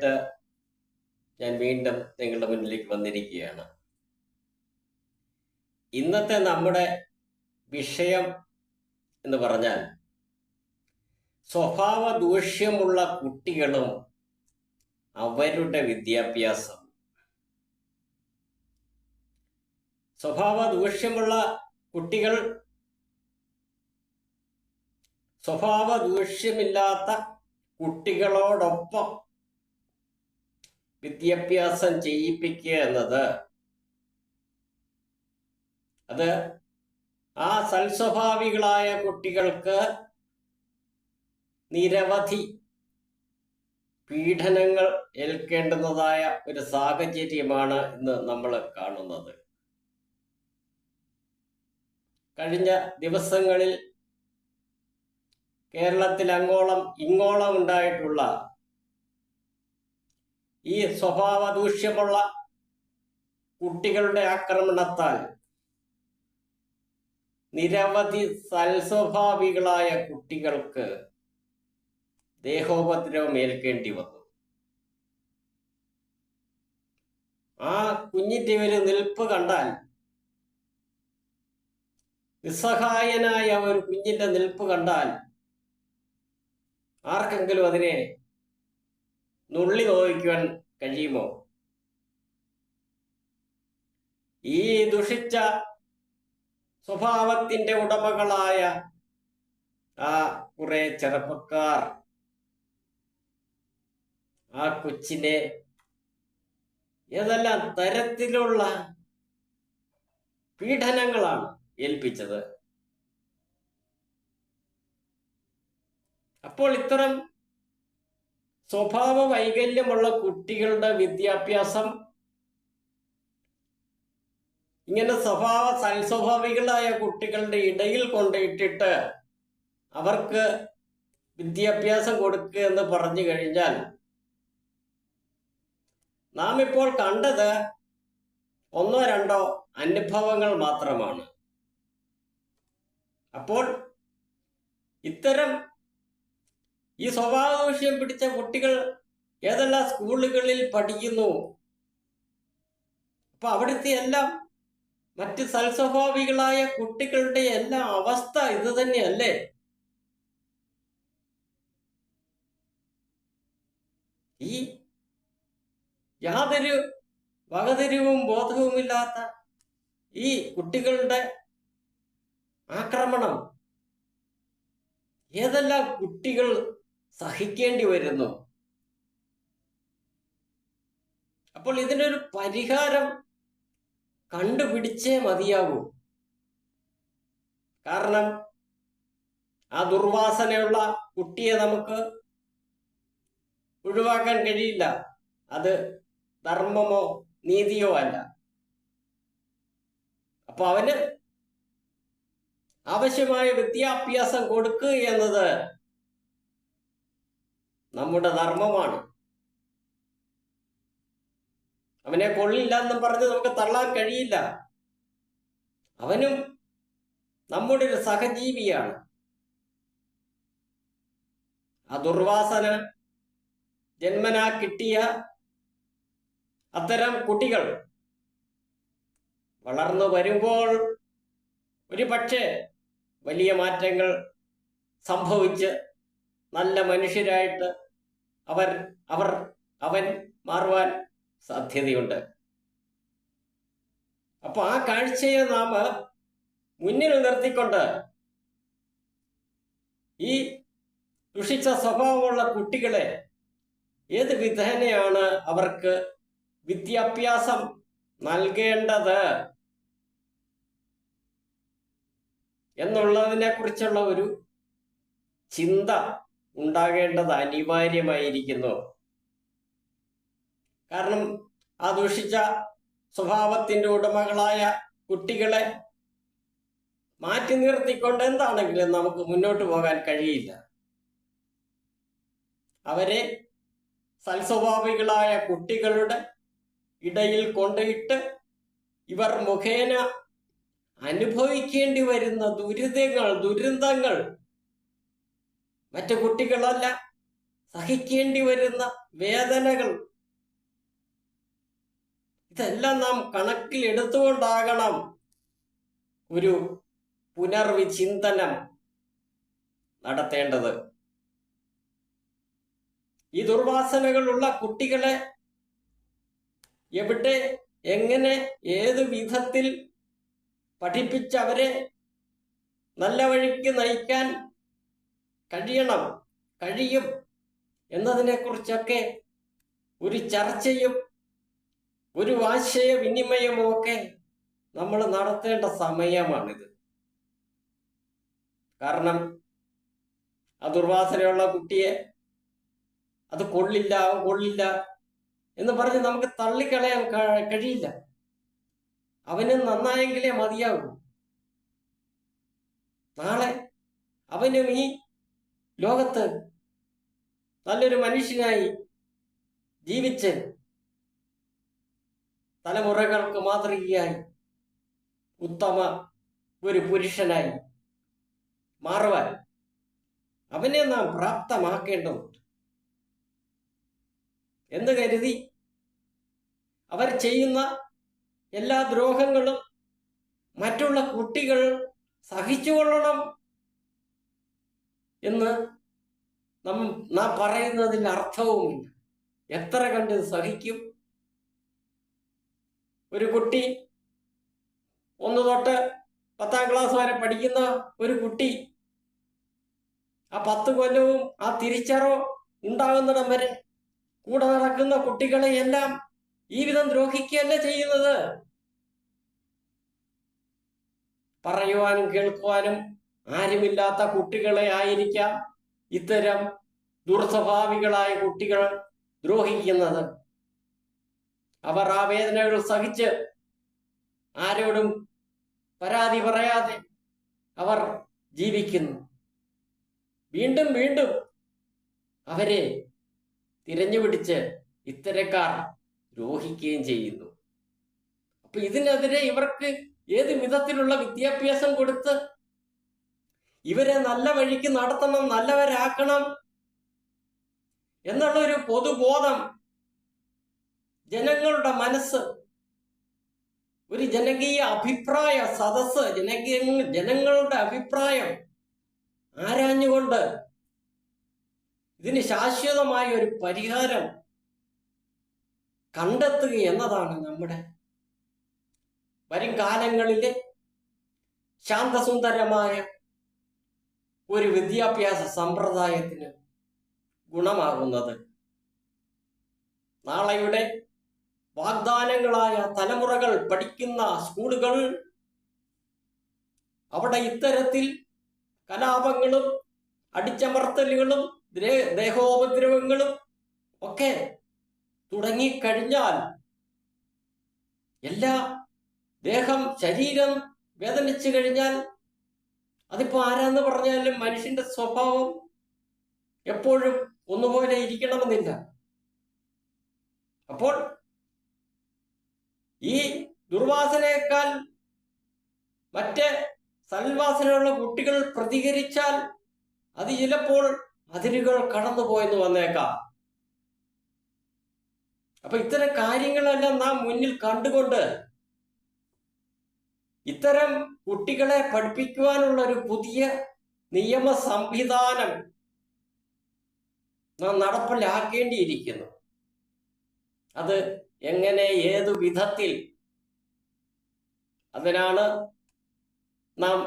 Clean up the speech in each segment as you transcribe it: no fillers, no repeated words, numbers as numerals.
വിഷയവുമായിട്ട് ഞാൻ വീണ്ടും നിങ്ങളുടെ മുന്നിലേക്ക് വന്നിരിക്കുകയാണ്. ഇന്നത്തെ നമ്മുടെ വിഷയം എന്ന് പറഞ്ഞാൽ സ്വഭാവ ദൂഷ്യമുള്ള കുട്ടികളും അവരുടെ വിദ്യാഭ്യാസം. സ്വഭാവ ദൂഷ്യമുള്ള കുട്ടികൾ സ്വഭാവ ദൂഷ്യമില്ലാത്ത കുട്ടികളോടൊപ്പം വിദ്യാഭ്യാസം ചെയ്യിപ്പിക്കുക എന്നത് അത് ആ സൽസ്വഭാവികളായ കുട്ടികൾക്ക് നിരവധി പീഡനങ്ങൾ ഏൽക്കേണ്ടുന്നതായ ഒരു സാഹചര്യമാണ് ഇന്ന് നമ്മൾ കാണുന്നത്. കഴിഞ്ഞ ദിവസങ്ങളിൽ കേരളത്തിൽ അങ്ങോളം ഇങ്ങോളം ഉണ്ടായിട്ടുള്ള ഈ സ്വഭാവ ദൂഷ്യമുള്ള കുട്ടികളുടെ ആക്രമണത്താൽ നിരവധി സൽസ്വഭാവികളായ കുട്ടികൾക്ക് ദേഹോപദ്രവം ഏൽക്കേണ്ടി വന്നു. ആ കുഞ്ഞിന്റെ ഒരു നിൽപ്പ് കണ്ടാൽ, നിസ്സഹായനായ ഒരു കുഞ്ഞിന്റെ നിൽപ്പ് കണ്ടാൽ ആർക്കെങ്കിലും അതിനെ നുള്ളി നോക്കിക്കുവാൻ കഴിയുമോ? ഈ ദുഷിച്ച സ്വഭാവത്തിന്റെ ഉടമകളായ ആ കുറെ ചെറുപ്പക്കാർ ആ കൊച്ചിനെ ഏതെല്ലാം തരത്തിലുള്ള പീഡനങ്ങളാണ് ഏൽപ്പിച്ചത്. അപ്പോൾ ഇത്തരം സ്വഭാവ വൈകല്യമുള്ള കുട്ടികളുടെ വിദ്യാഭ്യാസം ഇങ്ങനെ സൽസ്വഭാവികളായ കുട്ടികളുടെ ഇടയിൽ കൊണ്ടിട്ടിട്ട് അവർക്ക് വിദ്യാഭ്യാസം കൊടുക്കുക എന്ന് പറഞ്ഞു കഴിഞ്ഞാൽ നാം ഇപ്പോൾ കണ്ടത് ഒന്നോ രണ്ടോ അനുഭവങ്ങൾ മാത്രമാണ്. അപ്പോൾ ഇത്തരം ഈ സ്വഭാവദൂഷ്യം പിടിച്ച കുട്ടികൾ ഏതെല്ലാം സ്കൂളുകളിൽ പഠിക്കുന്നു. അപ്പൊ അവിടുത്തെ എല്ലാം മറ്റ് സൽസ്വഭാവികളായ കുട്ടികളുടെ എല്ലാം അവസ്ഥ ഇത് തന്നെയല്ലേ? ഈ യാതൊരു വകതിരിവും ബോധവുമില്ലാത്ത ഈ കുട്ടികളുടെ ആക്രമണം ഏതെല്ലാം കുട്ടികൾ സഹിക്കേണ്ടി വരുന്നു. അപ്പോൾ ഇതിനൊരു പരിഹാരം കണ്ടുപിടിച്ചേ മതിയാകൂ. കാരണം ആ ദുർവാസനയുള്ള കുട്ടിയെ നമുക്ക് ഒഴിവാക്കാൻ കഴിയില്ല. അത് ധർമ്മമോ നീതിയോ അല്ല. അപ്പൊ അവന് ആവശ്യമായ വിദ്യാഭ്യാസം കൊടുക്കുക എന്നത് നമ്മുടെ ധർമ്മമാണ്. അവനെ കൊള്ളില്ല എന്നും പറഞ്ഞ് നമുക്ക് തള്ളാൻ കഴിയില്ല. അവനും നമ്മുടെ ഒരു സഹജീവിയാണ്. ആ ദുർവാസന ജന്മനാ കിട്ടിയ അത്തരം കുട്ടികൾ വളർന്നു വരുമ്പോൾ ഒരു പക്ഷേ വലിയ മാറ്റങ്ങൾ സംഭവിച്ച് നല്ല മനുഷ്യരായിട്ട് അവൻ മാറുവാൻ സാധ്യതയുണ്ട്. അപ്പൊ ആ കാഴ്ചയെ നാം മുന്നിൽ നിർത്തിക്കൊണ്ട് ഈ ദുഷിച്ച സ്വഭാവമുള്ള കുട്ടികളെ ഏത് വിധേനയാണ് അവർക്ക് വിദ്യാഭ്യാസം നൽകേണ്ടത് എന്നുള്ളതിനെ കുറിച്ചുള്ള ഒരു ചിന്ത ഉണ്ടാകേണ്ടത് അനിവാര്യമായിരിക്കുന്നു. കാരണം ആ ദൂഷിച്ച സ്വഭാവത്തിന്റെ ഉടമകളായ കുട്ടികളെ മാറ്റി നിർത്തിക്കൊണ്ട് എന്താണെങ്കിലും നമുക്ക് മുന്നോട്ട് പോകാൻ കഴിയില്ല. അവരെ സൽസ്വഭാവികളായ കുട്ടികളുടെ ഇടയിൽ കൊണ്ടിട്ട് ഇവർ മുഖേന അനുഭവിക്കേണ്ടി വരുന്ന ദുരിതങ്ങൾ, ദുരന്തങ്ങൾ മറ്റു കുട്ടികളല്ല, സഹിക്കേണ്ടി വരുന്ന വേദനകൾ, ഇതെല്ലാം നാം കണക്കിൽ എടുത്തുകൊണ്ടാകണം ഒരു പുനർവിചിന്തനം നടത്തേണ്ടത്. ഈ ദുർവാസനകളുള്ള കുട്ടികളെ എവിടെ, എങ്ങനെ, ഏത് വിധത്തിൽ പഠിപ്പിച്ചവരെ നല്ല വഴിക്ക് നയിക്കാൻ കഴിയും എന്നതിനെക്കുറിച്ചൊക്കെ ഒരു ചർച്ചയും ഒരു ആശയവിനിമയവും ഒക്കെ നമ്മൾ നടത്തേണ്ട സമയമാണിത്. കാരണം ദുർവാസനയുള്ള കുട്ടിയെ അത് കൊള്ളില്ല എന്ന് പറഞ്ഞ് നമുക്ക് തള്ളിക്കളയാൻ കഴിയില്ല. അവന് നന്നായെങ്കിലേ മതിയാകൂ. നാളെ അവനും ഈ ലോകത്ത് നല്ലൊരു മനുഷ്യനായി ജീവിച്ച് തലമുറകൾക്ക് മാതൃകയായി ഉത്തമ ഒരു പുരുഷനായി മാറുവാൻ അവനെ നാം പ്രാപ്തമാക്കേണ്ടതുണ്ട് എന്ന് കരുതി അവർ ചെയ്യുന്ന എല്ലാ ദ്രോഹങ്ങളും മറ്റുള്ള കുട്ടികൾ സഹിച്ചുകൊള്ളണം എന്ന് നാം പറയുന്നതിൽ അർത്ഥവുമില്ല. എത്ര കണ്ട് സഹിക്കും? ഒരു കുട്ടി 1 തൊട്ട് 10ാം ക്ലാസ് വരെ പഠിക്കുന്ന ഒരു കുട്ടി ആ 10 കൊല്ലവും ആ തിരിച്ചറിവ് ഉണ്ടാകുന്നിടം വരെ കൂടെ നടക്കുന്ന കുട്ടികളെ എല്ലാം ഈ വിധം ദ്രോഹിക്കുകയല്ല ചെയ്യുന്നത്. പറയുവാനും കേൾക്കുവാനും ആരുമില്ലാത്ത കുട്ടികളെ ആയിരിക്കാം ഇത്തരം ദുർസ്വഭാവികളായ കുട്ടികൾ ദ്രോഹിക്കുന്നത്. അവർ ആ വേദനകൾ സഹിച്ച് ആരോടും പരാതി പറയാതെ അവർ ജീവിക്കുന്നു. വീണ്ടും വീണ്ടും അവരെ തിരഞ്ഞുപിടിച്ച് ഇത്തരക്കാർ ദ്രോഹിക്കുകയും ചെയ്യുന്നു. അപ്പൊ ഇതിനെതിരെ ഇവർക്ക് ഏത് വിധത്തിലുള്ള വിദ്യാഭ്യാസം കൊടുത്ത് ഇവരെ നല്ല വഴിക്ക് നടത്തണം, നല്ലവരാക്കണം എന്നുള്ളൊരു പൊതുബോധം ജനങ്ങളുടെ മനസ്സ്, ഒരു ജനകീയ അഭിപ്രായ സദസ്സ്, ജനങ്ങളുടെ അഭിപ്രായം ആരാഞ്ഞുകൊണ്ട് ഇതിന് ശാശ്വതമായ ഒരു പരിഹാരം കണ്ടെത്തുക എന്നതാണ് നമ്മുടെ വരും കാലങ്ങളിലെ ശാന്തസുന്ദരമായ ഒരു വിദ്യാഭ്യാസ സമ്പ്രദായത്തിന് ഗുണമാകുന്നത്. നാളെയുടെ വാഗ്ദാനങ്ങളായ തലമുറകൾ പഠിക്കുന്ന സ്കൂളുകൾ, അവിടെ ഇത്തരത്തിൽ കലാപങ്ങളും അടിച്ചമർത്തലുകളും ദേഹോപദ്രവങ്ങളും ഒക്കെ തുടങ്ങിക്കഴിഞ്ഞാൽ ശരീരം വേദനിച്ചു കഴിഞ്ഞാൽ അതിപ്പോ ആരാന്ന് പറഞ്ഞാലും മനുഷ്യന്റെ സ്വഭാവം എപ്പോഴും ഒന്നുപോലെ ഇരിക്കണമെന്നില്ല. അപ്പോൾ ഈ ദുർവാസനയേക്കാൾ മറ്റ് സൽവാസനയുള്ള കുട്ടികൾ പ്രതികരിച്ചാൽ അത് ചിലപ്പോൾ അതിരുകൾ കടന്നുപോയെന്ന് വന്നേക്കാം. അപ്പൊ ഇത്തരം കാര്യങ്ങളെല്ലാം നാം മുന്നിൽ കണ്ടുകൊണ്ട് ഇത്തരം കുട്ടികളെ പഠിപ്പിക്കുവാനുള്ള ഒരു പുതിയ നിയമ സംവിധാനം നാം നടപ്പിലാക്കേണ്ടിയിരിക്കുന്നു. അത് എങ്ങനെ, ഏതു വിധത്തിൽ, അതിനാണ് നാം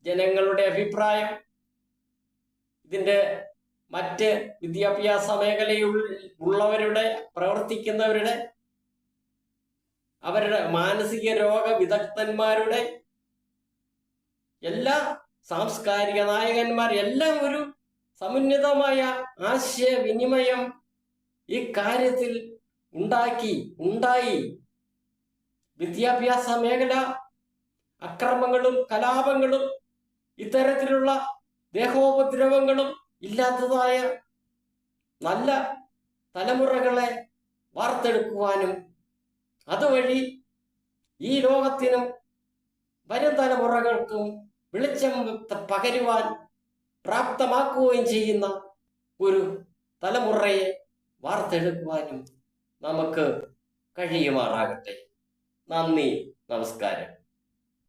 ജനങ്ങളുടെ അഭിപ്രായം, ഇതിൻ്റെ മറ്റ് വിദ്യാഭ്യാസ മേഖലയിൽ ഉള്ളവരുടെ, പ്രവർത്തിക്കുന്നവരുടെ, അവരുടെ മാനസിക രോഗ വിദഗ്ധന്മാരുടെ, എല്ലാ സാംസ്കാരിക നായകന്മാർ എല്ലാം ഒരു സമുന്നതമായ ആശയവിനിമയം ഈ കാര്യത്തിൽ ഉണ്ടായി വിദ്യാഭ്യാസ മേഖല അക്രമങ്ങളും കലാപങ്ങളും ഇത്തരത്തിലുള്ള ദേഹോപദ്രവങ്ങളും ഇല്ലാത്തതായ നല്ല തലമുറകളെ വാർത്തെടുക്കുവാനും അതുവഴി ഈ ലോകത്തിനും വരും തലമുറകൾക്കും വെളിച്ചം പകരുവാൻ പ്രാപ്തമാക്കുകയും ചെയ്യുന്ന ഒരു തലമുറയെ വാർത്തെടുക്കുവാനും നമുക്ക് കഴിയുമാറാകട്ടെ. നന്ദി, നമസ്കാരം.